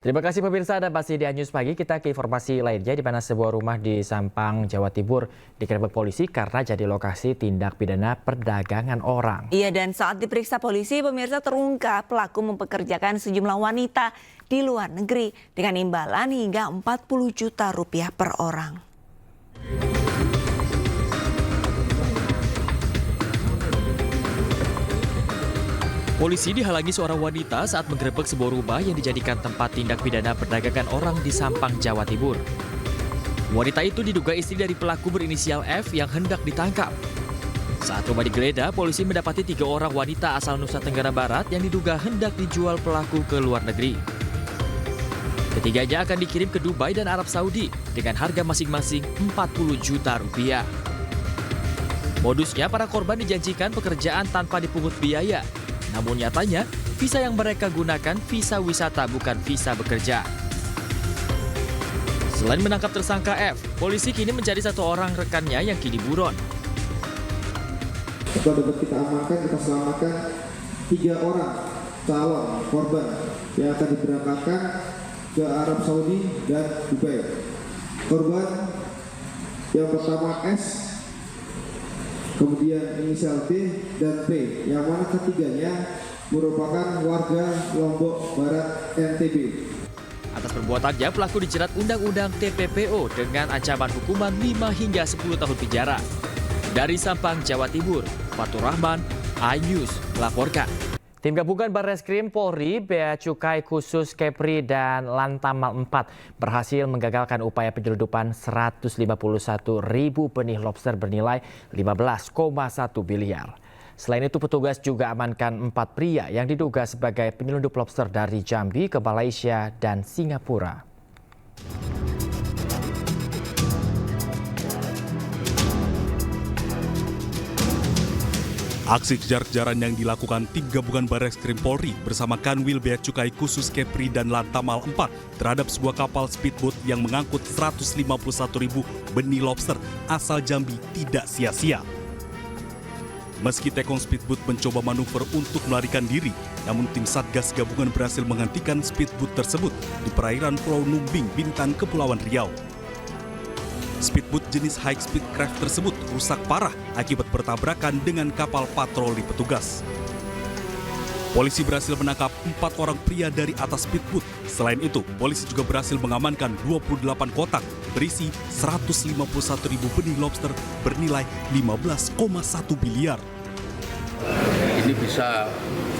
Terima kasih pemirsa, Anda masih di News Pagi. Kita ke informasi lainnya, di mana sebuah rumah di Sampang, Jawa Timur digerebek polisi karena jadi lokasi tindak pidana perdagangan orang. Iya, dan saat diperiksa polisi, pemirsa, terungkap pelaku mempekerjakan sejumlah wanita di luar negeri dengan imbalan hingga 40 juta rupiah per orang. Polisi dihalangi seorang wanita saat menggerebek sebuah rumah yang dijadikan tempat tindak pidana perdagangan orang di Sampang, Jawa Timur. Wanita itu diduga istri dari pelaku berinisial F yang hendak ditangkap. Saat rumah digeledah, polisi mendapati 3 orang wanita asal Nusa Tenggara Barat yang diduga hendak dijual pelaku ke luar negeri. Ketiganya akan dikirim ke Dubai dan Arab Saudi dengan harga masing-masing 40 juta rupiah. Modusnya, para korban dijanjikan pekerjaan tanpa dipungut biaya. Namun nyatanya, visa yang mereka gunakan visa wisata bukan visa bekerja. Selain menangkap tersangka F, polisi kini mencari 1 orang rekannya yang kini buron. Setelah dapat kita amankan, kita selamatkan 3 orang calon korban yang akan diberangkatkan ke Arab Saudi dan Dubai. Korban yang pertama S, kemudian inisial D dan P, yang mana ketiganya merupakan warga Lombok Barat, NTB. Atas perbuatannya, pelaku dijerat Undang-Undang TPPO dengan ancaman hukuman 5 hingga 10 tahun penjara. Dari Sampang, Jawa Timur, Fatur Rahman, iNews melaporkan. Tim gabungan Barreskrim Polri, Bea Cukai Khusus Kepri dan Lantamal 4 berhasil menggagalkan upaya penyelundupan 151.000 benih lobster bernilai 15,1 miliar. Selain itu, petugas juga amankan 4 pria yang diduga sebagai penyelundup lobster dari Jambi ke Malaysia dan Singapura. Aksi kejar-kejaran yang dilakukan tim gabungan Barreskrim Polri bersama Kanwil Bea Cukai Khusus Kepri dan Lantamal 4 terhadap sebuah kapal speedboat yang mengangkut 151.000 benih lobster asal Jambi tidak sia-sia. Meski tekong speedboat mencoba manuver untuk melarikan diri, namun tim Satgas Gabungan berhasil menghentikan speedboat tersebut di perairan Pulau Numbing, Bintan, Kepulauan Riau. Speedboat jenis high speed craft tersebut rusak parah akibat bertabrakan dengan kapal patroli petugas. Polisi berhasil menangkap 4 orang pria dari atas speedboat. Selain itu, polisi juga berhasil mengamankan 28 kotak berisi 151.000 benih lobster bernilai 15,1 miliar. Ini bisa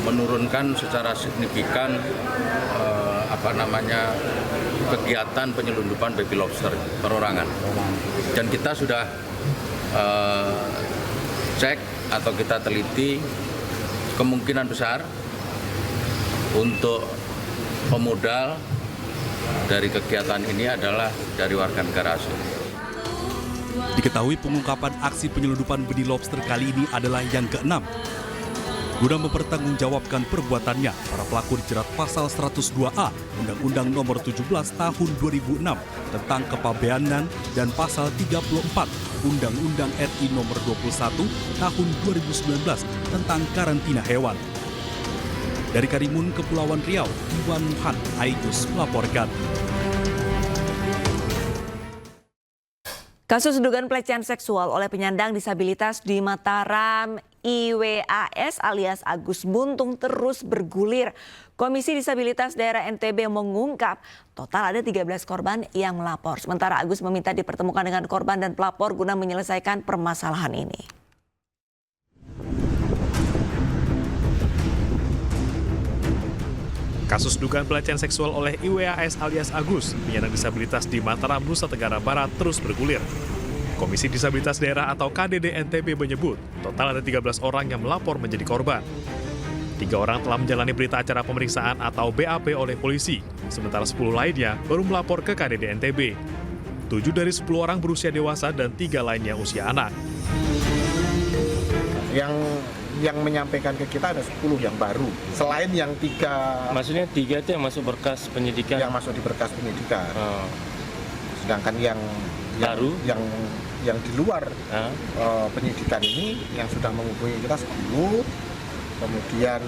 menurunkan secara signifikan kegiatan penyelundupan baby lobster perorangan. Dan kita sudah cek atau kita teliti kemungkinan besar untuk pemodal dari kegiatan ini adalah dari warga negara asing. Diketahui pengungkapan aksi penyelundupan benih lobster kali ini adalah yang ke-6. Guna mempertanggungjawabkan perbuatannya, para pelaku dijerat pasal 102A Undang-Undang Nomor 17 Tahun 2006 tentang kepabeanan dan pasal 34 Undang-Undang RI Nomor 21 Tahun 2019 tentang karantina hewan. Dari Karimun, Kepulauan Riau, Iwan Muhan, iNews melaporkan. Kasus dugaan pelecehan seksual oleh penyandang disabilitas di Mataram, IWAS alias Agus Buntung terus bergulir. Komisi Disabilitas Daerah NTB mengungkap total ada 13 korban yang melapor. Sementara Agus meminta dipertemukan dengan korban dan pelapor guna menyelesaikan permasalahan ini. Kasus dugaan pelecehan seksual oleh IWAS alias Agus, penyandang disabilitas di Mataram, Nusa Tenggara Barat terus bergulir. Komisi Disabilitas Daerah atau KDD NTB menyebut total ada 13 orang yang melapor menjadi korban. 3 orang telah menjalani berita acara pemeriksaan atau BAP oleh polisi, sementara 10 lainnya baru melapor ke KDD NTB. 7 dari 10 orang berusia dewasa dan 3 lainnya usia anak. Yang menyampaikan ke kita ada 10 yang baru. Selain yang 3... Maksudnya 3 itu yang masuk berkas penyidikan? Yang masuk di berkas penyidikan. Oh. Sedangkan yang baru? Yang di luar penyidikan ini yang sudah menghubungi kita 10. Kemudian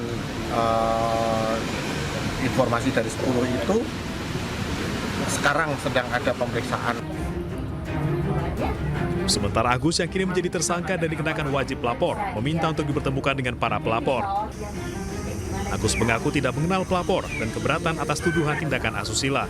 informasi dari 10 itu sekarang sedang ada pemeriksaan. Sementara Agus yang kini menjadi tersangka dan dikenakan wajib lapor, meminta untuk dipertemukan dengan para pelapor. Agus mengaku tidak mengenal pelapor dan keberatan atas tuduhan tindakan asusila.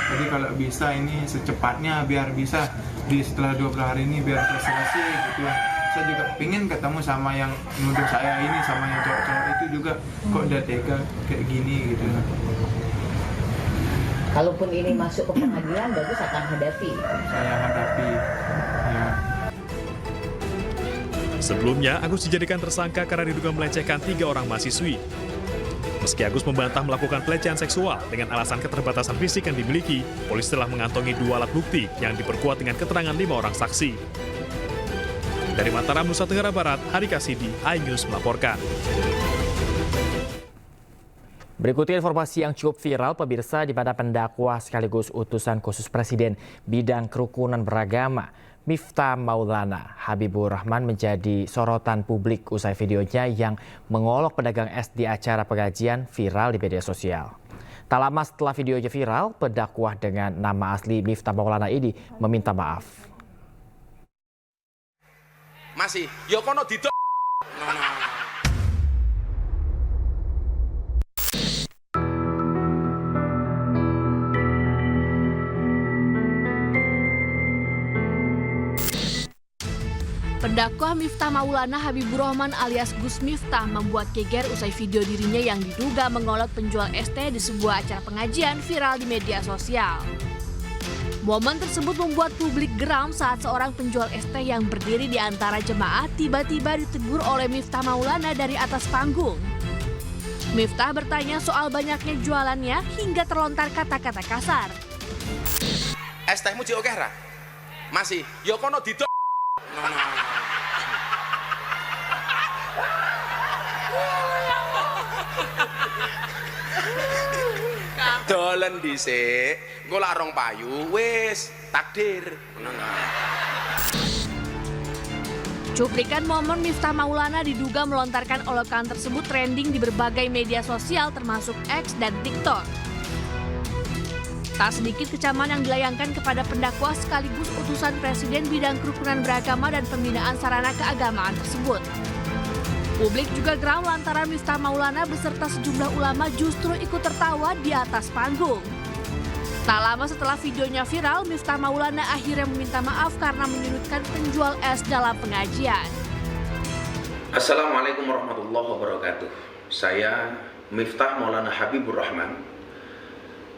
Jadi kalau bisa ini secepatnya biar bisa setelah 12 hari ini biar selesai gitu ya. Saya juga ingin ketemu sama yang nuduh saya ini, sama yang cowok-cowok itu juga, kok udah tega kayak gini gitu. Kalaupun ini masuk ke pengadilan, Bagus akan hadapi. Saya hadapi, ya. Sebelumnya, Agus dijadikan tersangka karena diduga melecehkan 3 orang mahasiswi. Meski Agus membantah melakukan pelecehan seksual dengan alasan keterbatasan fisik yang dimiliki, polisi telah mengantongi 2 alat bukti yang diperkuat dengan keterangan 5 orang saksi. Dari Mataram, Nusa Tenggara Barat, Hari Kasidi, iNews melaporkan. Berikutnya informasi yang cukup viral, pemirsa, di mana pendakwa sekaligus utusan khusus Presiden bidang kerukunan beragama, Miftah Maulana Habibur Rahman menjadi sorotan publik usai videonya yang mengolok pedagang es di acara pengajian viral di media sosial. Tak lama setelah videonya viral, pendakwah dengan nama asli Miftah Maulana ini meminta maaf. Masih, yo kono didok. Pendakwa Miftah Maulana Habibur Rahman alias Gus Miftah membuat geger usai video dirinya yang diduga mengolok penjual ST di sebuah acara pengajian viral di media sosial. Momen tersebut membuat publik geram saat seorang penjual ST yang berdiri di antara jemaah tiba-tiba ditegur oleh Miftah Maulana dari atas panggung. Miftah bertanya soal banyaknya jualannya hingga terlontar kata-kata kasar. Es tehmu jek akeh ra? Masih, yo kono didok. Dolen dhisik, engko lak rong payu wis takdir. Cuplikan momen Miftah Maulana diduga melontarkan olokan tersebut trending di berbagai media sosial termasuk X dan TikTok. Tak sedikit kecaman yang dilayangkan kepada pendakwa sekaligus utusan Presiden bidang kerukunan beragama dan pembinaan sarana keagamaan tersebut. Publik juga geram lantaran Miftah Maulana beserta sejumlah ulama justru ikut tertawa di atas panggung. Tak lama setelah videonya viral, Miftah Maulana akhirnya meminta maaf karena menyudutkan penjual es dalam pengajian. Assalamualaikum warahmatullahi wabarakatuh. Saya Miftah Maulana Habibur Rahman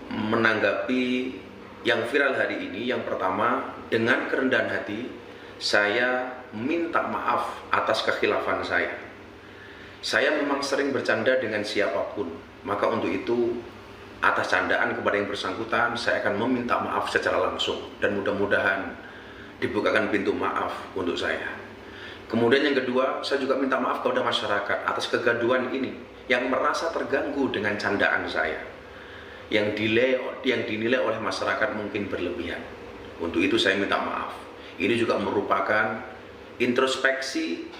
menanggapi yang viral hari ini. Yang pertama, dengan kerendahan hati saya minta maaf atas kekhilafan saya. Saya memang sering bercanda dengan siapapun, maka untuk itu atas candaan kepada yang bersangkutan saya akan meminta maaf secara langsung dan mudah-mudahan dibukakan pintu maaf untuk saya. Kemudian yang kedua, saya juga minta maaf kepada masyarakat atas kegaduhan ini yang merasa terganggu dengan candaan saya, yang dinilai oleh masyarakat mungkin berlebihan. Untuk itu saya minta maaf. Ini juga merupakan introspeksi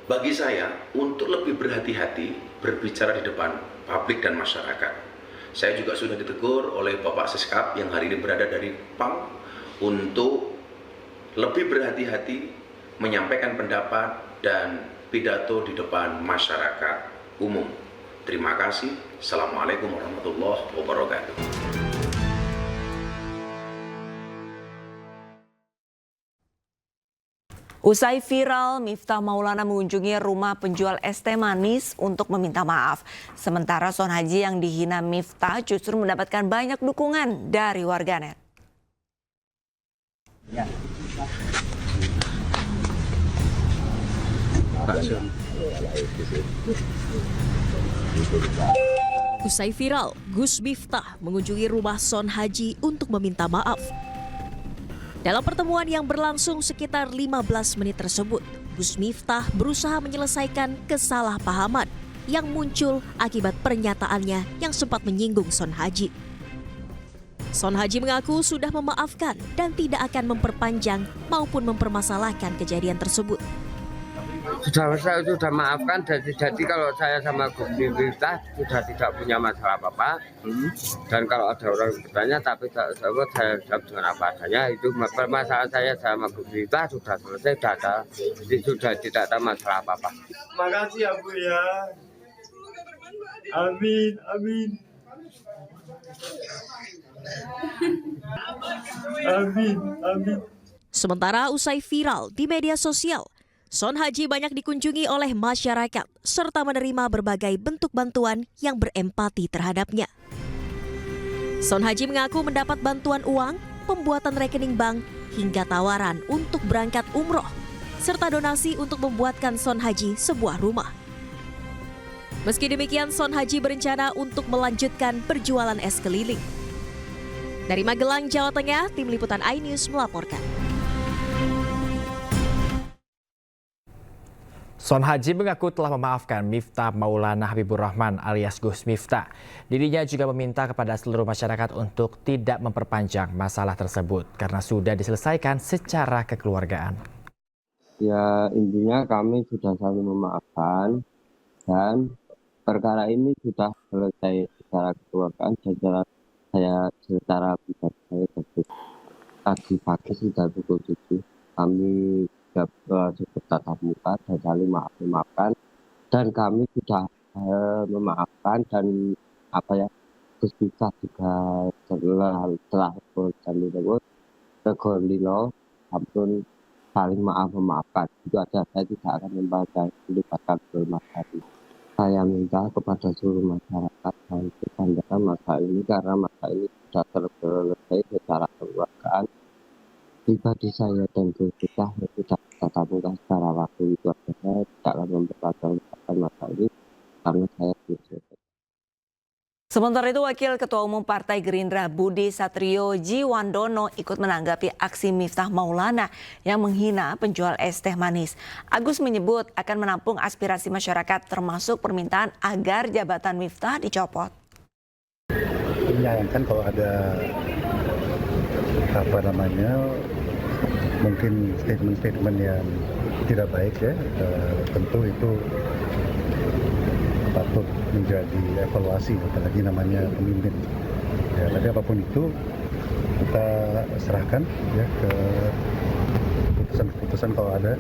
bagi saya untuk lebih berhati-hati berbicara di depan publik dan masyarakat. Saya juga sudah ditegur oleh Bapak Seskap yang hari ini berada dari PAM untuk lebih berhati-hati menyampaikan pendapat dan pidato di depan masyarakat umum. Terima kasih. Assalamualaikum warahmatullahi wabarakatuh. Usai viral, Miftah Maulana mengunjungi rumah penjual es teh manis untuk meminta maaf. Sementara Son Haji yang dihina Miftah justru mendapatkan banyak dukungan dari warganet. Ya. Usai viral, Gus Miftah mengunjungi rumah Son Haji untuk meminta maaf. Dalam pertemuan yang berlangsung sekitar 15 menit tersebut, Gus Miftah berusaha menyelesaikan kesalahpahaman yang muncul akibat pernyataannya yang sempat menyinggung Son Haji. Son Haji mengaku sudah memaafkan dan tidak akan memperpanjang maupun mempermasalahkan kejadian tersebut. Saya sudah maafkan, jadi kalau saya sama Gus Miftah sudah tidak punya masalah apa-apa. Dan kalau ada orang bertanya, tapi saya jawab dengan apa adanya. Itu masalah saya sama Gus Miftah sudah selesai, sudah tidak ada masalah apa-apa. Makasih ya Bu ya. Amin, amin. Amin, amin. Sementara usai viral di media sosial, Son Haji banyak dikunjungi oleh masyarakat serta menerima berbagai bentuk bantuan yang berempati terhadapnya. Son Haji mengaku mendapat bantuan uang, pembuatan rekening bank, hingga tawaran untuk berangkat umroh, serta donasi untuk membuatkan Son Haji sebuah rumah. Meski demikian, Son Haji berencana untuk melanjutkan perjualan es keliling. Dari Magelang, Jawa Tengah, Tim Liputan iNews melaporkan. Son Haji mengaku telah memaafkan Miftah Maulana Habibur Rahman alias Gus Miftah. Dirinya juga meminta kepada seluruh masyarakat untuk tidak memperpanjang masalah tersebut karena sudah diselesaikan secara kekeluargaan. Ya, intinya kami sudah saling memaafkan dan perkara ini sudah selesai secara kekeluargaan. Secara pribadi saya pagi sudah pukul 7 kami bertatap muka dan saling memaafkan, dan kami sudah memaafkan dan Gus Miftah juga telah berjanji tegolilo ampun saling memaafkan. Itu aja, saya tidak akan melibatkan bermasalah. Saya minta kepada seluruh masyarakat untuk berpandangan masalah ini karena masalah ini sudah selesai secara kekeluargaan. Pribadi saya dan Gus Miftah tidak tatap muka secara waktu itu aja. Saya tidak akan memperpanjang masalah ini karena saya belum selesai. Sementara itu, Wakil Ketua Umum Partai Gerindra Budi Satrio Jiwandono ikut menanggapi aksi Miftah Maulana yang menghina penjual es teh manis. Agus menyebut akan menampung aspirasi masyarakat termasuk permintaan agar jabatan Miftah dicopot. Menyayangkan kalau ada mungkin statement-statement yang tidak baik ya, tentu itu patut menjadi evaluasi, apalagi namanya pemimpin. Ya, tapi apapun itu kita serahkan ya ke keputusan-keputusan kalau ada,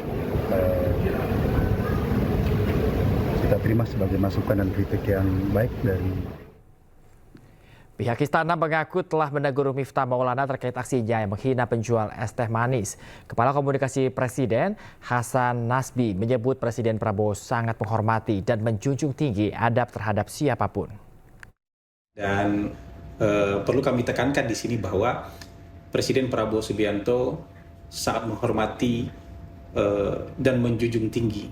kita terima sebagai masukan dan kritik yang baik dari. Pihak istana mengaku telah menegur Miftah Maulana terkait aksinya yang menghina penjual es teh manis. Kepala Komunikasi Presiden Hasan Nasbi menyebut Presiden Prabowo sangat menghormati dan menjunjung tinggi adab terhadap siapapun. Dan perlu kami tekankan di sini bahwa Presiden Prabowo Subianto sangat menghormati dan menjunjung tinggi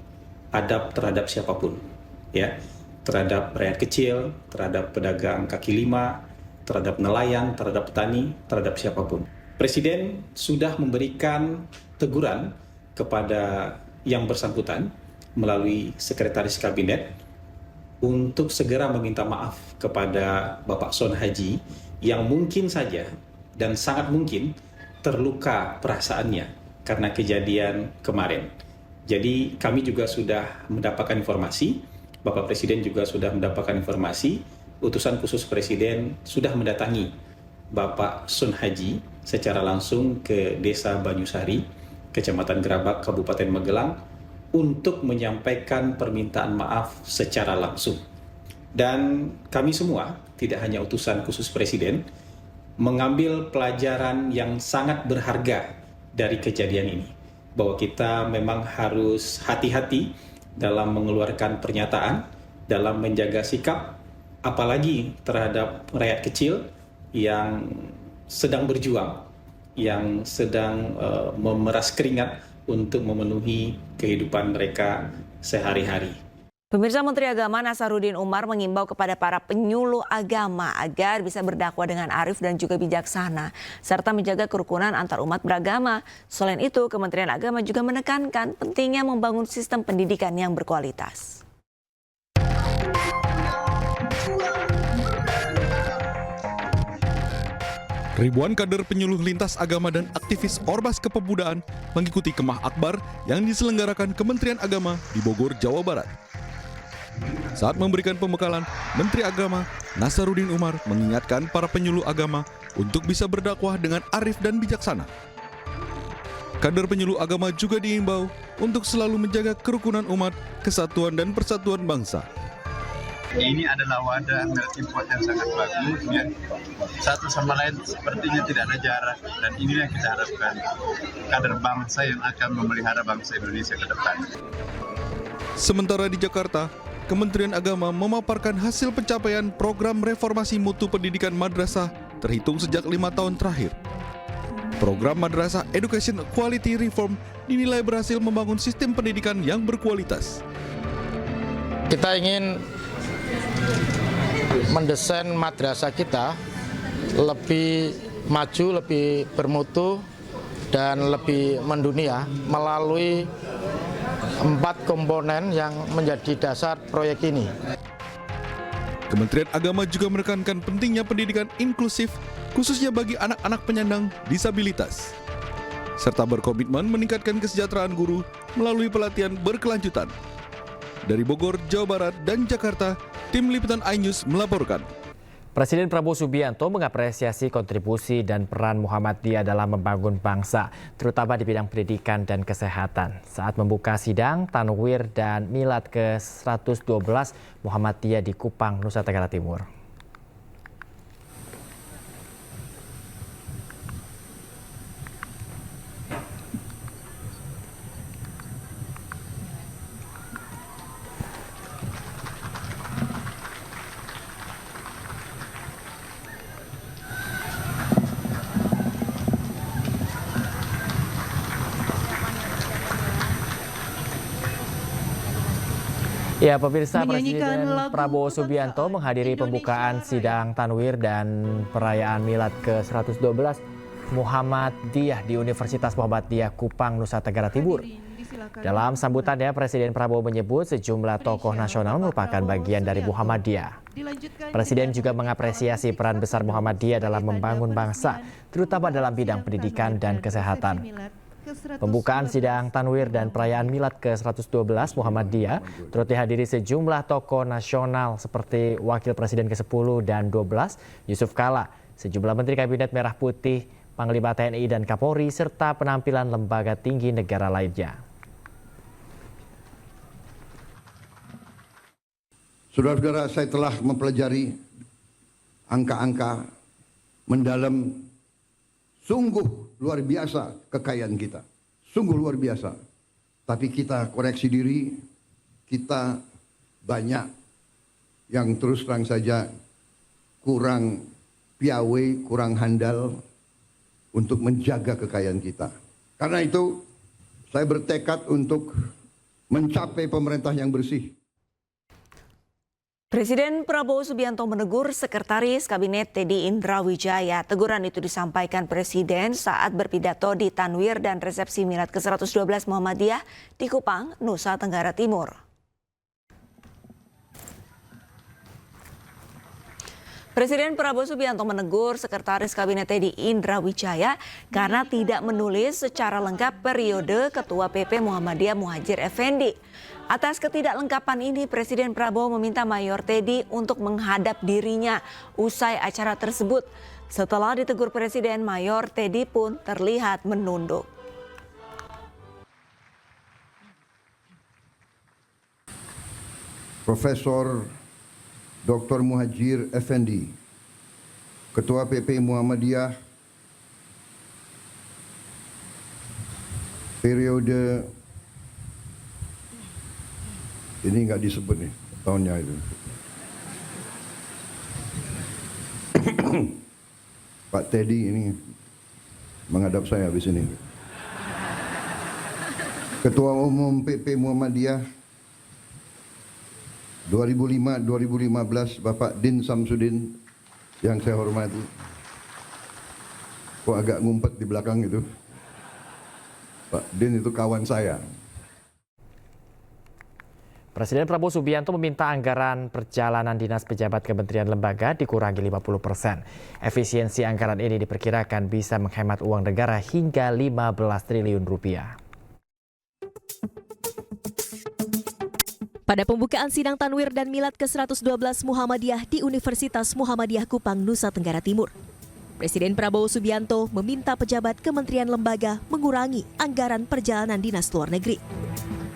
adab terhadap siapapun, ya, terhadap rakyat kecil, terhadap pedagang kaki lima, terhadap nelayan, terhadap petani, terhadap siapapun. Presiden sudah memberikan teguran kepada yang bersangkutan melalui Sekretaris Kabinet untuk segera meminta maaf kepada Bapak Son Haji yang mungkin saja dan sangat mungkin terluka perasaannya karena kejadian kemarin. Jadi kami juga sudah mendapatkan informasi, Bapak Presiden juga sudah mendapatkan informasi, utusan khusus Presiden sudah mendatangi Bapak Son Haji secara langsung ke Desa Banyusari, Kecamatan Gerabak, Kabupaten Magelang, untuk menyampaikan permintaan maaf secara langsung. Dan kami semua, tidak hanya utusan khusus Presiden, mengambil pelajaran yang sangat berharga dari kejadian ini. Bahwa kita memang harus hati-hati dalam mengeluarkan pernyataan, dalam menjaga sikap, apalagi terhadap rakyat kecil yang sedang berjuang, yang sedang memeras keringat untuk memenuhi kehidupan mereka sehari-hari. Pemirsa, Menteri Agama Nasaruddin Umar mengimbau kepada para penyuluh agama agar bisa berdakwah dengan arif dan juga bijaksana, serta menjaga kerukunan antar umat beragama. Selain itu, Kementerian Agama juga menekankan pentingnya membangun sistem pendidikan yang berkualitas. Ribuan kader penyuluh lintas agama dan aktivis Ormas Kepemudaan mengikuti Kemah Akbar yang diselenggarakan Kementerian Agama di Bogor, Jawa Barat. Saat memberikan pembekalan, Menteri Agama Nasaruddin Umar mengingatkan para penyuluh agama untuk bisa berdakwah dengan arif dan bijaksana. Kader penyuluh agama juga diimbau untuk selalu menjaga kerukunan umat, kesatuan dan persatuan bangsa. Ini adalah wadah melting pot yang sangat bagus, ya. Satu sama lain sepertinya tidak ada jarak, dan inilah yang kita harapkan kader bangsa yang akan memelihara bangsa Indonesia ke depan. Sementara di Jakarta, Kementerian Agama memaparkan hasil pencapaian program reformasi mutu pendidikan madrasah terhitung sejak 5 tahun terakhir. Program Madrasah Education Quality Reform dinilai berhasil membangun sistem pendidikan yang berkualitas. Kita ingin mendesain madrasah kita lebih maju, lebih bermutu, dan lebih mendunia melalui 4 komponen yang menjadi dasar proyek ini. Kementerian Agama juga menekankan pentingnya pendidikan inklusif, khususnya bagi anak-anak penyandang disabilitas, serta berkomitmen meningkatkan kesejahteraan guru melalui pelatihan berkelanjutan. Dari Bogor, Jawa Barat, dan Jakarta, Tim Liputan iNews melaporkan. Presiden Prabowo Subianto mengapresiasi kontribusi dan peran Muhammadiyah dalam membangun bangsa, terutama di bidang pendidikan dan kesehatan. Saat membuka sidang Tanwir dan Milad ke-112 Muhammadiyah di Kupang, Nusa Tenggara Timur. Ya, pemirsa, Presiden Prabowo Subianto menghadiri pembukaan sidang Tanwir dan perayaan Milad ke-112 Muhammadiyah di Universitas Muhammadiyah Kupang, Nusa Tenggara Timur. Dalam sambutannya, Presiden Prabowo menyebut sejumlah tokoh nasional merupakan bagian dari Muhammadiyah. Presiden juga mengapresiasi peran besar Muhammadiyah dalam membangun bangsa, terutama dalam bidang pendidikan dan kesehatan. Pembukaan sidang Tanwir dan perayaan Milad ke-112 Muhammadiyah turut dihadiri sejumlah tokoh nasional seperti Wakil Presiden ke-10 dan 12 Yusuf Kala, sejumlah Menteri Kabinet Merah Putih, Panglima TNI dan Kapolri, serta penampilan lembaga tinggi negara lainnya. Saudara-saudara, saya telah mempelajari angka-angka mendalam. Sungguh luar biasa kekayaan kita. Sungguh luar biasa. Tapi kita koreksi diri, kita banyak yang terus terang saja kurang piawe, kurang handal untuk menjaga kekayaan kita. Karena itu saya bertekad untuk mencapai pemerintah yang bersih. Presiden Prabowo Subianto menegur Sekretaris Kabinet Teddy Indrawijaya. Teguran itu disampaikan Presiden saat berpidato di Tanwir dan resepsi Milad ke-112 Muhammadiyah di Kupang, Nusa Tenggara Timur. Presiden Prabowo Subianto menegur Sekretaris Kabinet Teddy Indrawijaya karena tidak menulis secara lengkap periode Ketua PP Muhammadiyah Muhadjir Effendi. Atas ketidaklengkapan ini, Presiden Prabowo meminta Mayor Teddy untuk menghadap dirinya usai acara tersebut. Setelah ditegur Presiden, Mayor Teddy pun terlihat menunduk. Profesor Dr. Muhadjir Effendi, Ketua PP Muhammadiyah periode ini nggak disebut nih tahunnya itu. Pak Teddy ini menghadap saya habis ini. Ketua Umum PP Muhammadiyah 2005-2015 Bapak Din Samsudin yang saya hormati. Kok agak ngumpet di belakang itu. Pak Din itu kawan saya. Presiden Prabowo Subianto meminta anggaran perjalanan dinas pejabat kementerian lembaga dikurangi 50%. Efisiensi anggaran ini diperkirakan bisa menghemat uang negara hingga 15 triliun rupiah. Pada pembukaan sidang Tanwir dan Milad ke-112 Muhammadiyah di Universitas Muhammadiyah Kupang, Nusa Tenggara Timur, Presiden Prabowo Subianto meminta pejabat kementerian lembaga mengurangi anggaran perjalanan dinas luar negeri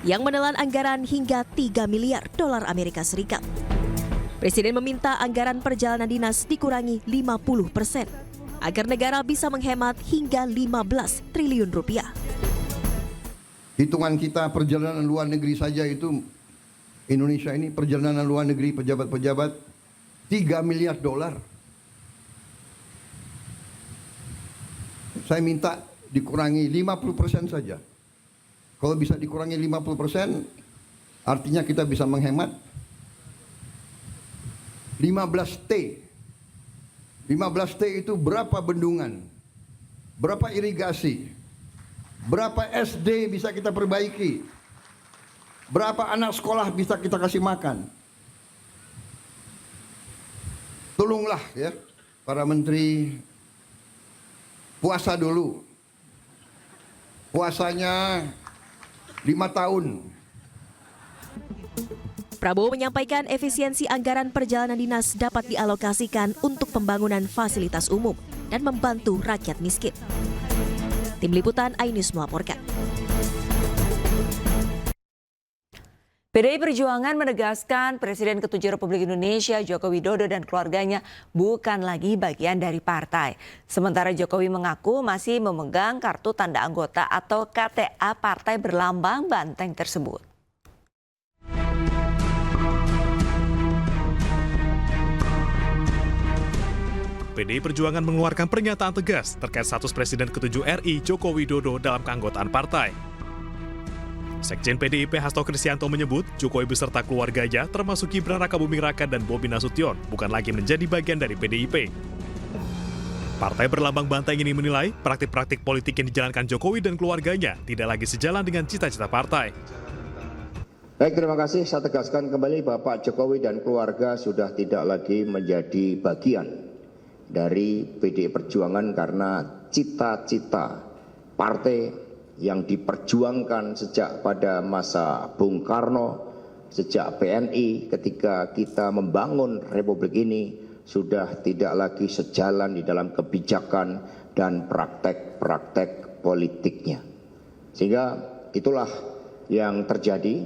yang menelan anggaran hingga 3 miliar dolar Amerika Serikat. Presiden meminta anggaran perjalanan dinas dikurangi 50% agar negara bisa menghemat hingga 15 triliun rupiah. Hitungan kita perjalanan luar negeri saja itu Indonesia ini perjalanan luar negeri pejabat-pejabat 3 miliar dolar. Saya minta dikurangi 50% saja. Kalau bisa dikurangi 50%, artinya kita bisa menghemat 15T. 15T itu berapa bendungan, berapa irigasi, berapa SD bisa kita perbaiki, berapa anak sekolah bisa kita kasih makan. Tolonglah ya para menteri, puasa dulu. Puasanya 5 tahun. Prabowo menyampaikan efisiensi anggaran perjalanan dinas dapat dialokasikan untuk pembangunan fasilitas umum dan membantu rakyat miskin. Tim Liputan iNews melaporkan. PDI Perjuangan menegaskan Presiden ke-7 Republik Indonesia Joko Widodo dan keluarganya bukan lagi bagian dari partai. Sementara Jokowi mengaku masih memegang kartu tanda anggota atau KTA partai berlambang banteng tersebut. PDI Perjuangan mengeluarkan pernyataan tegas terkait status Presiden ke-7 RI Joko Widodo dalam keanggotaan partai. Sekjen PDIP Hasto Kristianto menyebut Jokowi beserta keluarganya termasuk Gibran Rakabuming Raka dan Bobi Nasution bukan lagi menjadi bagian dari PDIP. Partai berlambang banteng ini menilai praktik-praktik politik yang dijalankan Jokowi dan keluarganya tidak lagi sejalan dengan cita-cita partai. Baik, terima kasih. Saya tegaskan kembali Bapak Jokowi dan keluarga sudah tidak lagi menjadi bagian dari PDI Perjuangan karena cita-cita partai yang diperjuangkan sejak pada masa Bung Karno, sejak PNI ketika kita membangun Republik ini sudah tidak lagi sejalan di dalam kebijakan dan praktek-praktek politiknya. Sehingga itulah yang terjadi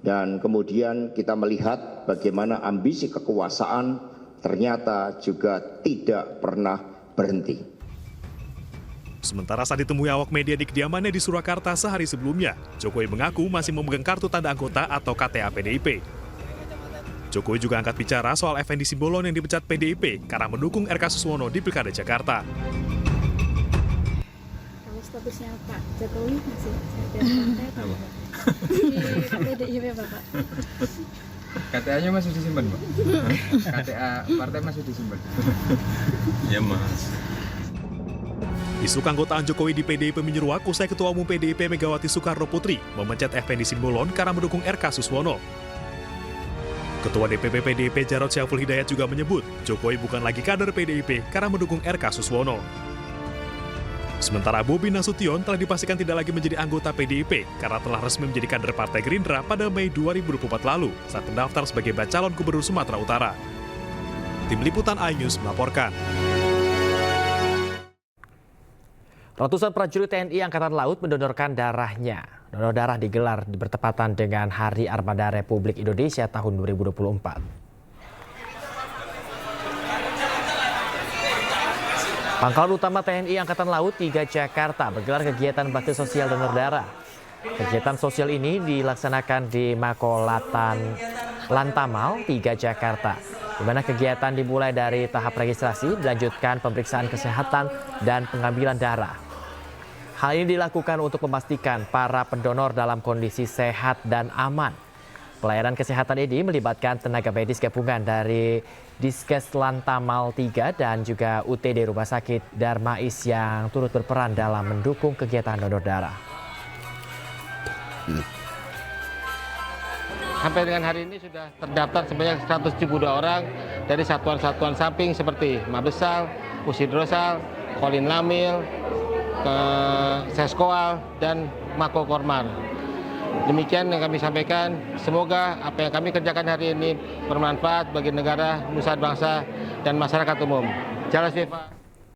dan kemudian kita melihat bagaimana ambisi kekuasaan ternyata juga tidak pernah berhenti. Sementara saat ditemui awak media di kediamannya di Surakarta sehari sebelumnya, Jokowi mengaku masih memegang kartu tanda anggota atau KTA PDIP. Jokowi juga angkat bicara soal Effendi Simbolon yang dipecat PDIP karena mendukung R.K. Suswono di Pilkada Jakarta. Kalau statusnya Pak Jokowi masih partai di PDIP Bapak? KTA-nya masih disimpan, Pak? KTA partai masih disimpan? Ya, Mas. Isu keanggotaan Jokowi di PDIP menyeruak usai Ketua Umum PDIP Megawati Soekarno Putri memecat Effendi Simbolon karena mendukung R.K. Suswono. Ketua DPP PDIP Jarod Syaiful Hidayat juga menyebut Jokowi bukan lagi kader PDIP karena mendukung R.K. Suswono. Sementara Bobi Nasution telah dipastikan tidak lagi menjadi anggota PDIP karena telah resmi menjadi kader Partai Gerindra pada Mei 2024 lalu saat mendaftar sebagai calon gubernur Sumatera Utara. Tim Liputan iNews melaporkan. Ratusan prajurit TNI Angkatan Laut mendonorkan darahnya. Donor darah digelar bertepatan dengan Hari Armada Republik Indonesia tahun 2024. Pangkalan Utama TNI Angkatan Laut 3 Jakarta menggelar kegiatan bakti sosial donor darah. Kegiatan sosial ini dilaksanakan di Makolatan Lantamal 3 Jakarta, di mana kegiatan dimulai dari tahap registrasi, dilanjutkan pemeriksaan kesehatan dan pengambilan darah. Hal ini dilakukan untuk memastikan para pendonor dalam kondisi sehat dan aman. Pelayanan kesehatan ini melibatkan tenaga medis gabungan dari Diskes Lantamal 3 dan juga UTD Rumah Sakit Darmais yang turut berperan dalam mendukung kegiatan donor darah. Sampai dengan hari ini sudah terdaftar sebanyak 172 orang dari satuan-satuan samping seperti Mabesal, Pusidrosal, Kolin Lamil, Seskoal, dan Mako Kormar. Demikian yang kami sampaikan, semoga apa yang kami kerjakan hari ini bermanfaat bagi negara, nusa bangsa, dan masyarakat umum. Jalas Viva.